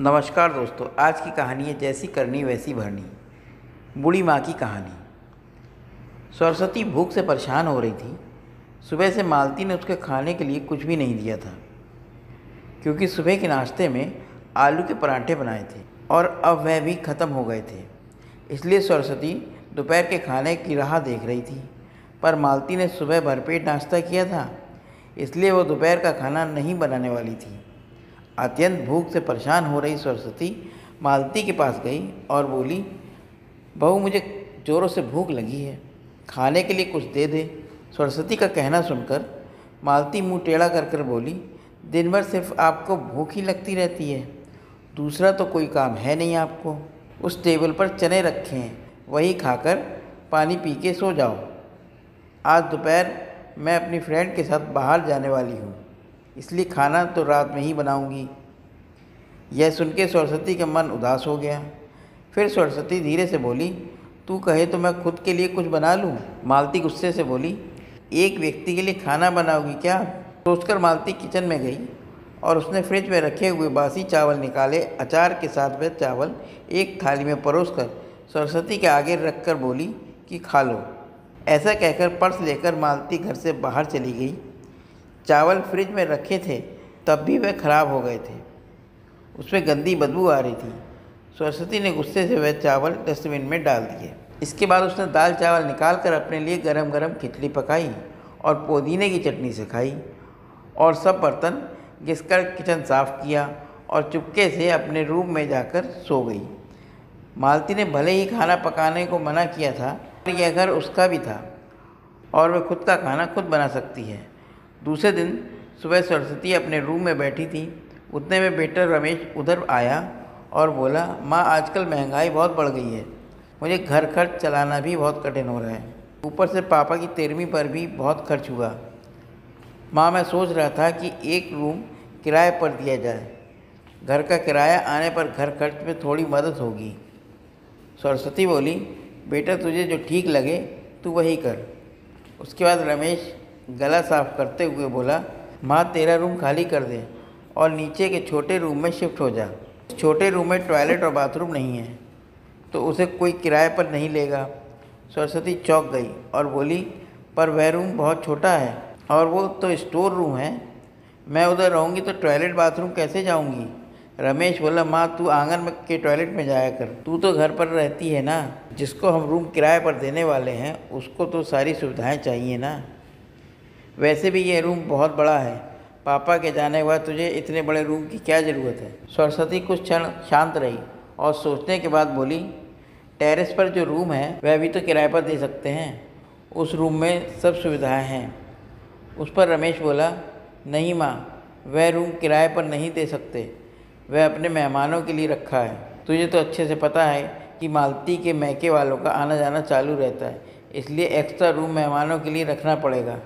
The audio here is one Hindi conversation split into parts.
नमस्कार दोस्तों, आज की कहानी है जैसी करनी वैसी भरनी। बूढ़ी माँ की कहानी। सरस्वती भूख से परेशान हो रही थी। सुबह से मालती ने उसके खाने के लिए कुछ भी नहीं दिया था, क्योंकि सुबह के नाश्ते में आलू के पराठे बनाए थे और अब वह भी ख़त्म हो गए थे। इसलिए सरस्वती दोपहर के खाने की राह देख रही थी। पर मालती ने सुबह भरपेट नाश्ता किया था, इसलिए वो दोपहर का खाना नहीं बनाने वाली थी। अत्यंत भूख से परेशान हो रही सरस्वती मालती के पास गई और बोली, बहू मुझे ज़ोरों से भूख लगी है, खाने के लिए कुछ दे दे। सरस्वती का कहना सुनकर मालती मुंह टेढ़ा कर कर बोली, दिन भर सिर्फ आपको भूख ही लगती रहती है, दूसरा तो कोई काम है नहीं आपको। उस टेबल पर चने रखे हैं, वही खाकर पानी पी के सो जाओ। आज दोपहर मैं अपनी फ्रेंड के साथ बाहर जाने वाली हूँ, इसलिए खाना तो रात में ही बनाऊंगी। यह सुन के सरस्वती का मन उदास हो गया। फिर सरस्वती धीरे से बोली, तू कहे तो मैं खुद के लिए कुछ बना लूँ। मालती गुस्से से बोली, एक व्यक्ति के लिए खाना बनाओगी क्या? सोचकर मालती किचन में गई और उसने फ्रिज में रखे हुए बासी चावल निकाले। अचार के साथ वह चावल एक थाली में परोसकर सरस्वती के आगे रख कर बोली कि खा लो। ऐसा कहकर पर्स लेकर मालती घर से बाहर चली गई। चावल फ्रिज में रखे थे तब भी वह खराब हो गए थे, उसमें गंदी बदबू आ रही थी। सरस्वती ने गुस्से से वह चावल डस्टबिन में डाल दिए। इसके बाद उसने दाल चावल निकाल कर अपने लिए गरम गरम खिचड़ी पकाई और पुदीने की चटनी से खाई और सब बर्तन घिसकर किचन साफ़ किया और चुपके से अपने रूम में जाकर सो गई। मालती ने भले ही खाना पकाने को मना किया था, पर यह घर उसका भी था और वह खुद का खाना खुद बना सकती है। दूसरे दिन सुबह सरस्वती अपने रूम में बैठी थी। उतने में बेटा रमेश उधर आया और बोला, माँ आजकल महंगाई बहुत बढ़ गई है, मुझे घर खर्च चलाना भी बहुत कठिन हो रहा है, ऊपर से पापा की 13वीं पर भी बहुत खर्च हुआ। माँ मैं सोच रहा था कि एक रूम किराए पर दिया जाए, घर का किराया आने पर घर खर्च में थोड़ी मदद होगी। सरस्वती बोली, बेटा तुझे जो ठीक लगे तू वही कर। उसके बाद रमेश गला साफ करते हुए बोला, माँ तेरा रूम खाली कर दे और नीचे के छोटे रूम में शिफ्ट हो जा। छोटे रूम में टॉयलेट और बाथरूम नहीं है तो उसे कोई किराए पर नहीं लेगा। सरस्वती चौंक गई और बोली, पर वह रूम बहुत छोटा है और वो तो स्टोर रूम है, मैं उधर रहूँगी तो टॉयलेट बाथरूम कैसे जाऊँगी? रमेश बोला, माँ तू आंगन में के टॉयलेट में जाया कर, तू तो घर पर रहती है ना। जिसको हम रूम किराए पर देने वाले हैं उसको तो सारी सुविधाएं चाहिए ना। वैसे भी ये रूम बहुत बड़ा है, पापा के जाने के बाद तुझे इतने बड़े रूम की क्या ज़रूरत है? सरस्वती कुछ क्षण शांत रही और सोचने के बाद बोली, टेरेस पर जो रूम है वह भी तो किराए पर दे सकते हैं, उस रूम में सब सुविधाएं हैं। उस पर रमेश बोला, नहीं माँ, वह रूम किराए पर नहीं दे सकते, वह अपने मेहमानों के लिए रखा है। तुझे तो अच्छे से पता है कि मालती के मैके वालों का आना जाना चालू रहता है, इसलिए एक्स्ट्रा रूम मेहमानों के लिए रखना पड़ेगा।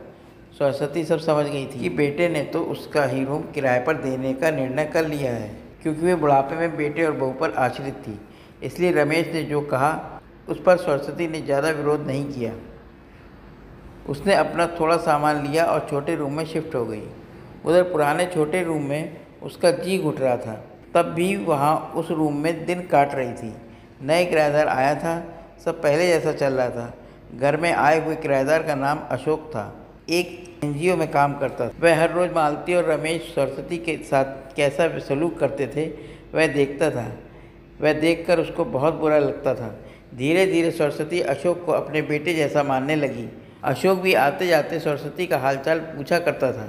सरस्वती सब समझ गई थी कि बेटे ने तो उसका ही रूम किराए पर देने का निर्णय कर लिया है, क्योंकि वे बुढ़ापे में बेटे और बहू पर आश्रित थी। इसलिए रमेश ने जो कहा उस पर सरस्वती ने ज़्यादा विरोध नहीं किया। उसने अपना थोड़ा सामान लिया और छोटे रूम में शिफ्ट हो गई। उधर पुराने छोटे रूम में उसका जी घुट रहा था, तब भी वहाँ उस रूम में दिन काट रही थी। नए किराएदार आया था, सब पहले जैसा चल रहा था। घर में आए हुए किराएदार का नाम अशोक था, एक एनजीओ में काम करता था। वह हर रोज़ मालती और रमेश सरस्वती के साथ कैसा सलूक करते थे वह देखता था। वह देखकर उसको बहुत बुरा लगता था। धीरे धीरे सरस्वती अशोक को अपने बेटे जैसा मानने लगी। अशोक भी आते जाते सरस्वती का हालचाल पूछा करता था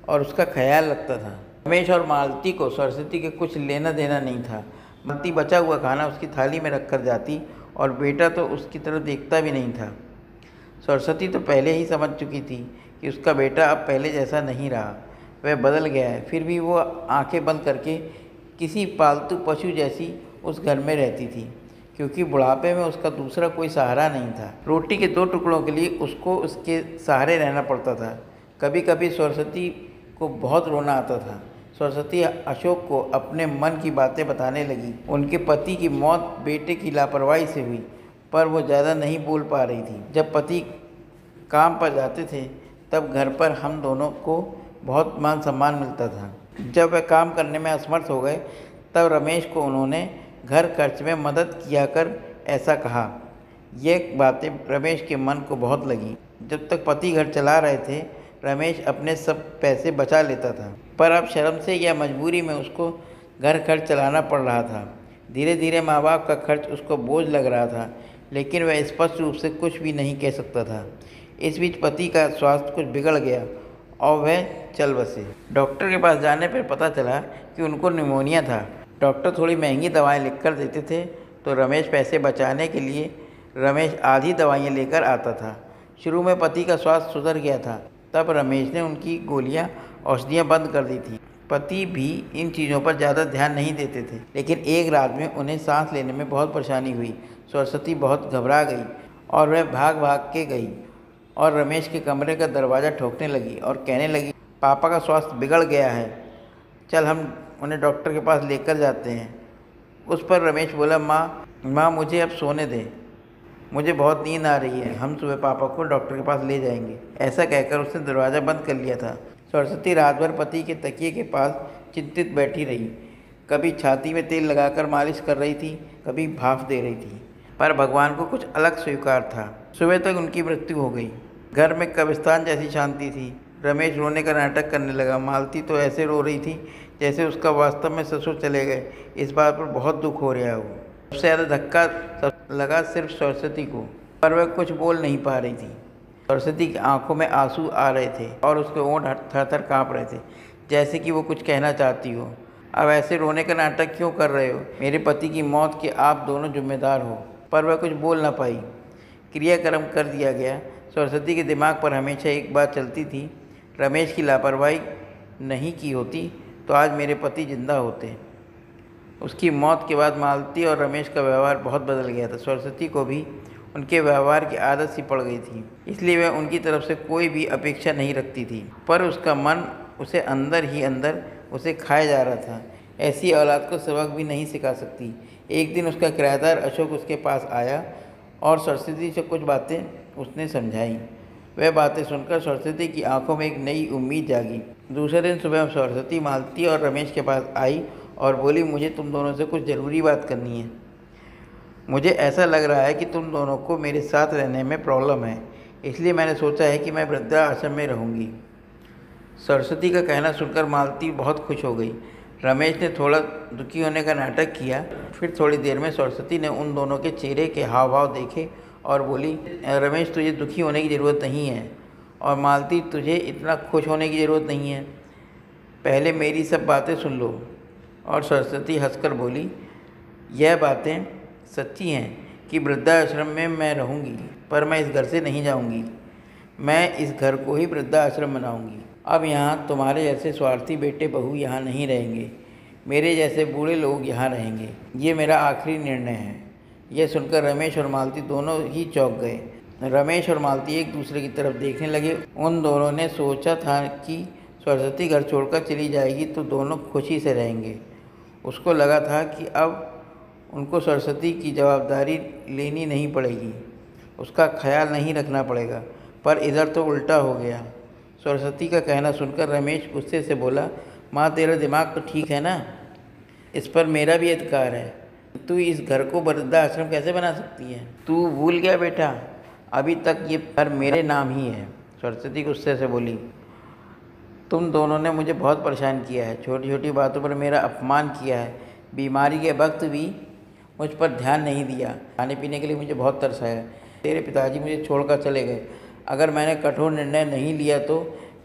और उसका ख्याल रखता था। रमेश और मालती को सरस्वती के कुछ लेना देना नहीं था। मालती बचा हुआ खाना उसकी थाली में रख कर जाती और बेटा तो उसकी तरफ देखता भी नहीं था। सरस्वती तो पहले ही समझ चुकी थी कि उसका बेटा अब पहले जैसा नहीं रहा, वह बदल गया है। फिर भी वो आंखें बंद करके किसी पालतू पशु जैसी उस घर में रहती थी, क्योंकि बुढ़ापे में उसका दूसरा कोई सहारा नहीं था। रोटी के 2 टुकड़ों के लिए उसको उसके सहारे रहना पड़ता था। कभी कभी सरस्वती को बहुत रोना आता था। सरस्वती अशोक को अपने मन की बातें बताने लगी। उनके पति की मौत बेटे की लापरवाही से हुई, पर वो ज़्यादा नहीं बोल पा रही थी। जब पति काम पर जाते थे तब घर पर हम दोनों को बहुत मान सम्मान मिलता था। जब वह काम करने में असमर्थ हो गए तब रमेश को उन्होंने घर खर्च में मदद किया कर ऐसा कहा। ये बातें रमेश के मन को बहुत लगी। जब तक पति घर चला रहे थे रमेश अपने सब पैसे बचा लेता था, पर अब शर्म से या मजबूरी में उसको घर खर्च चलाना पड़ रहा था। धीरे धीरे माँ बाप का खर्च उसको बोझ लग रहा था, लेकिन वह स्पष्ट रूप से कुछ भी नहीं कह सकता था। इस बीच पति का स्वास्थ्य कुछ बिगड़ गया और वह चल बसे। डॉक्टर के पास जाने पर पता चला कि उनको निमोनिया था। डॉक्टर थोड़ी महंगी दवाएं लिखकर देते थे तो रमेश पैसे बचाने के लिए रमेश आधी दवाइयाँ लेकर आता था। शुरू में पति का स्वास्थ्य सुधर गया था, तब रमेश ने उनकी गोलियां औषधियाँ बंद कर दी थी। पति भी इन चीज़ों पर ज़्यादा ध्यान नहीं देते थे, लेकिन एक रात में उन्हें सांस लेने में बहुत परेशानी हुई। सरस्वती बहुत घबरा गई और वह भाग भाग के गई और रमेश के कमरे का दरवाज़ा ठोकने लगी और कहने लगी, पापा का स्वास्थ्य बिगड़ गया है, चल हम उन्हें डॉक्टर के पास लेकर जाते हैं। उस पर रमेश बोला, माँ मुझे अब सोने दे, मुझे बहुत नींद आ रही है, हम सुबह पापा को डॉक्टर के पास ले जाएंगे। ऐसा कहकर उसने दरवाज़ा बंद कर लिया था। सरस्वती रात भर पति के तकिए के पास चिंतित बैठी रही। कभी छाती में तेल लगाकर मालिश कर रही थी, कभी भाफ दे रही थी, पर भगवान को कुछ अलग स्वीकार था। सुबह तक उनकी मृत्यु हो गई। घर में कब्रिस्तान जैसी शांति थी। रमेश रोने का नाटक करने लगा। मालती तो ऐसे रो रही थी जैसे उसका वास्तव में ससुर चले गए। इस बात पर बहुत दुख हो रहा हो। सबसे ज़्यादा धक्का लगा सिर्फ सरस्वती को, पर वह कुछ बोल नहीं पा रही थी। सरस्वती की आंखों में आंसू आ रहे थे और उसके होंठ थर थर काँप रहे थे, जैसे कि वो कुछ कहना चाहती हो। अब ऐसे रोने का नाटक क्यों कर रहे हो? मेरे पति की मौत के आप दोनों जिम्मेदार हो। पर वह कुछ बोल ना पाई। क्रियाक्रम कर दिया गया। सरस्वती के दिमाग पर हमेशा एक बात चलती थी, रमेश की लापरवाही नहीं की होती तो आज मेरे पति जिंदा होते। उसकी मौत के बाद मालती और रमेश का व्यवहार बहुत बदल गया था। सरस्वती को भी उनके व्यवहार की आदत सी पड़ गई थी, इसलिए वह उनकी तरफ से कोई भी अपेक्षा नहीं रखती थी, पर उसका मन उसे अंदर ही अंदर उसे खाया जा रहा था। ऐसी औलाद को सबक भी नहीं सिखा सकती। एक दिन उसका किराएदार अशोक उसके पास आया और सरस्वती से कुछ बातें उसने समझाई। वह बातें सुनकर सरस्वती की आंखों में एक नई उम्मीद जागी। दूसरे दिन सुबह सरस्वती मालती और रमेश के पास आई और बोली, मुझे तुम दोनों से कुछ ज़रूरी बात करनी है। मुझे ऐसा लग रहा है कि तुम दोनों को मेरे साथ रहने में प्रॉब्लम है, इसलिए मैंने सोचा है कि मैं वृद्धाश्रम में रहूँगी। सरस्वती का कहना सुनकर मालती बहुत खुश हो गई। रमेश ने थोड़ा दुखी होने का नाटक किया। फिर थोड़ी देर में सरस्वती ने उन दोनों के चेहरे के हाव भाव देखे और बोली, रमेश तुझे दुखी होने की ज़रूरत नहीं है और मालती तुझे इतना खुश होने की ज़रूरत नहीं है। पहले मेरी सब बातें सुन लो। और सरस्वती हंसकर बोली, यह बातें सच्ची हैं कि वृद्धाश्रम में मैं रहूँगी, पर मैं इस घर से नहीं जाऊँगी। मैं इस घर को ही वृद्धाश्रम बनाऊँगी। अब यहाँ तुम्हारे जैसे स्वार्थी बेटे बहू यहाँ नहीं रहेंगे, मेरे जैसे बूढ़े लोग यहाँ रहेंगे। ये मेरा आखिरी निर्णय है। यह सुनकर रमेश और मालती दोनों ही चौंक गए। रमेश और मालती एक दूसरे की तरफ देखने लगे। उन दोनों ने सोचा था कि सरस्वती घर छोड़कर चली जाएगी तो दोनों खुशी से रहेंगे। उसको लगा था कि अब उनको सरस्वती की जवाबदारी लेनी नहीं पड़ेगी, उसका ख्याल नहीं रखना पड़ेगा, पर इधर तो उल्टा हो गया। सरस्वती का कहना सुनकर रमेश गुस्से से बोला, माँ तेरा दिमाग तो ठीक है ना, इस पर मेरा भी अधिकार है। तू इस घर को वृद्धाश्रम कैसे बना सकती है? तू भूल गया बेटा, अभी तक ये घर मेरे नाम ही है। सरस्वती गुस्से से बोली, तुम दोनों ने मुझे बहुत परेशान किया है, छोटी छोटी बातों पर मेरा अपमान किया है, बीमारी के वक्त भी मुझ पर ध्यान नहीं दिया, खाने पीने के लिए मुझे बहुत तरस आया। तेरे पिताजी मुझे छोड़कर चले गए। अगर मैंने कठोर निर्णय नहीं लिया तो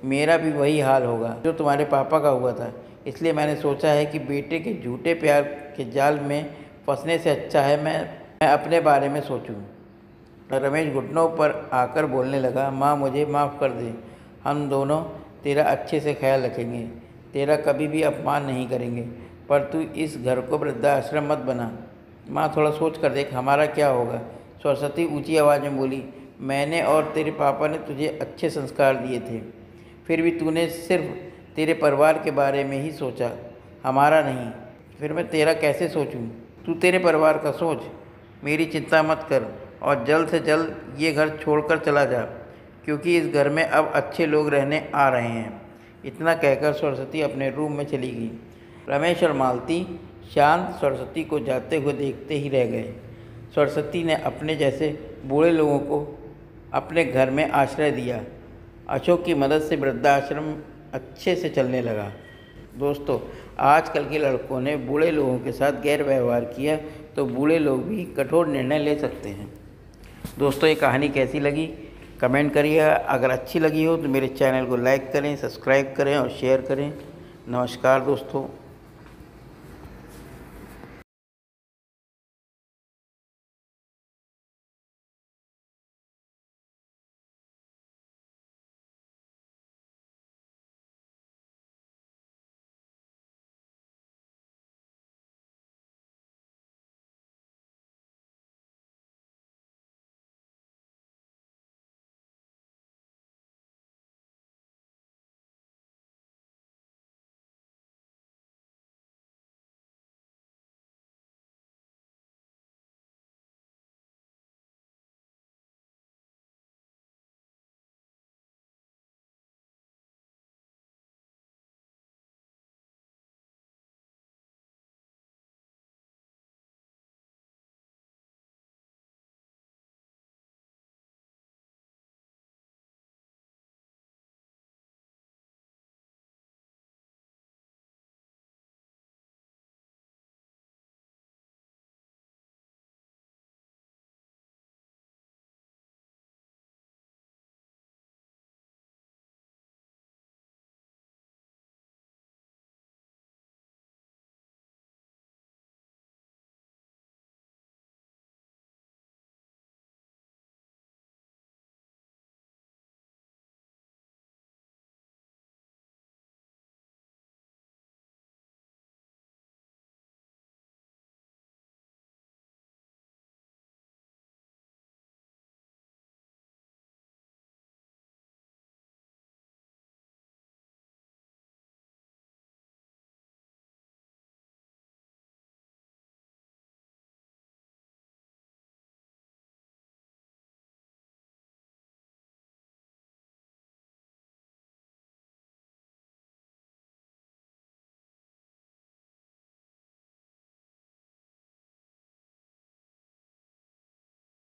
मेरा भी वही हाल होगा जो तुम्हारे पापा का हुआ था। इसलिए मैंने सोचा है कि बेटे के झूठे प्यार के जाल में फंसने से अच्छा है मैं अपने बारे में सोचूं। रमेश घुटनों पर आकर बोलने लगा, माँ मुझे माफ़ कर दे, हम दोनों तेरा अच्छे से ख्याल रखेंगे, तेरा कभी भी अपमान नहीं करेंगे, पर तू इस घर को वृद्धाश्रम मत बना। माँ थोड़ा सोच कर देख हमारा क्या होगा। सरस्वती ऊंची आवाज़ में बोली, मैंने और तेरे पापा ने तुझे अच्छे संस्कार दिए थे, फिर भी तूने सिर्फ तेरे परिवार के बारे में ही सोचा, हमारा नहीं। फिर मैं तेरा कैसे सोचूं? तू तेरे परिवार का सोच, मेरी चिंता मत कर और जल्द से जल्द ये घर छोड़कर चला जा, क्योंकि इस घर में अब अच्छे लोग रहने आ रहे हैं। इतना कहकर सरस्वती अपने रूम में चली गई। रमेश और मालती शांत सरस्वती को जाते हुए देखते ही रह गए। सरस्वती ने अपने जैसे बूढ़े लोगों को अपने घर में आश्रय दिया। अशोक की मदद से वृद्धाश्रम अच्छे से चलने लगा। दोस्तों, आजकल के लड़कों ने बूढ़े लोगों के साथ गैर व्यवहार किया तो बूढ़े लोग भी कठोर निर्णय ले सकते हैं। दोस्तों, ये कहानी कैसी लगी कमेंट करिए। अगर अच्छी लगी हो तो मेरे चैनल को लाइक करें, सब्सक्राइब करें और शेयर करें। नमस्कार दोस्तों।